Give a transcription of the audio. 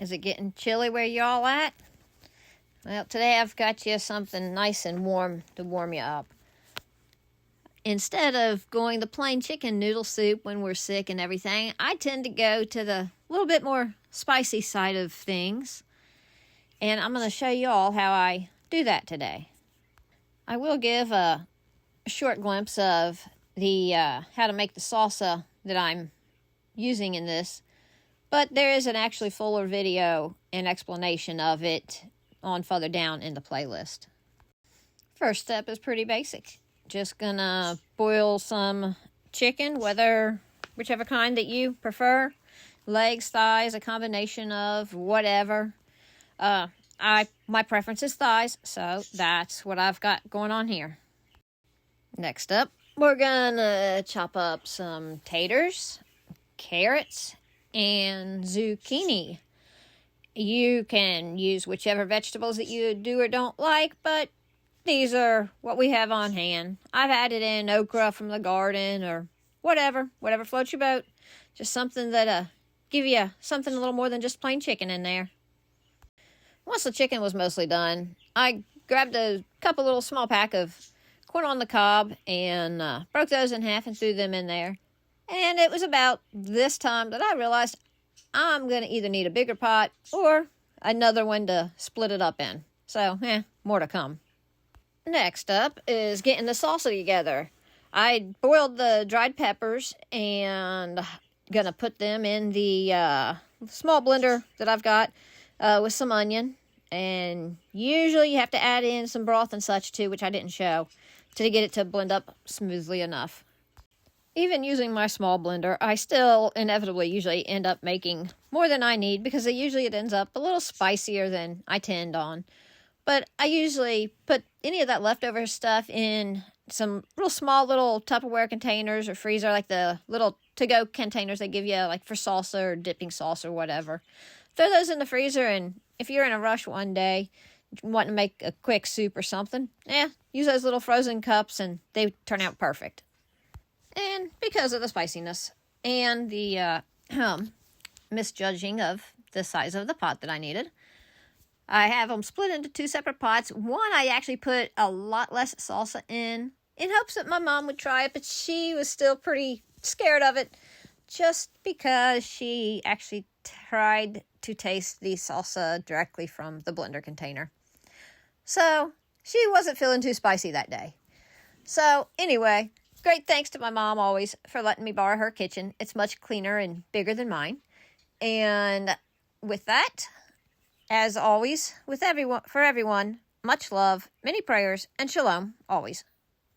Is it getting chilly where y'all at? Well, today I've got you something nice and warm to warm you up. Instead of going the plain chicken noodle soup when we're sick and everything, I tend to go to the little bit more spicy side of things. And I'm going to show you all how I do that today. I will give a short glimpse of the how to make the salsa that I'm using in this. But there is an actually fuller video and explanation of it on further down in the playlist. First step is pretty basic. Just gonna boil some chicken, whichever kind that you prefer. Legs, thighs, a combination of whatever. My preference is thighs, so that's what I've got going on here. Next up, we're gonna chop up some taters, carrots, and zucchini. You can use whichever vegetables that you do or don't like, but these are what we have on hand. I've added in okra from the garden or whatever floats your boat. Just something that give you something a little more than just plain chicken in there. Once the chicken was mostly done, I grabbed a couple little small pack of corn on the cob and broke those in half and threw them in there. And it was about this time that I realized I'm going to either need a bigger pot or another one to split it up in. So, more to come. Next up is getting the salsa together. I boiled the dried peppers and going to put them in the small blender that I've got with some onion. And usually you have to add in some broth and such too, which I didn't show, to get it to blend up smoothly enough. Even using my small blender, I still inevitably usually end up making more than I need because it ends up a little spicier than I tend on. But I usually put any of that leftover stuff in some real small little Tupperware containers or freezer, like the little to-go containers they give you like for salsa or dipping sauce or whatever. Throw those in the freezer, and if you're in a rush one day, wanting to make a quick soup or something, use those little frozen cups and they turn out perfect. And because of the spiciness and the misjudging of the size of the pot that I needed, I have them split into two separate pots. One I actually put a lot less salsa in hopes that my mom would try it, but she was still pretty scared of it just because she actually tried to taste the salsa directly from the blender container. So she wasn't feeling too spicy that day. So anyway, great thanks to my mom always for letting me borrow her kitchen. It's much cleaner and bigger than mine. And with that, as always, for everyone, much love, many prayers, and shalom always.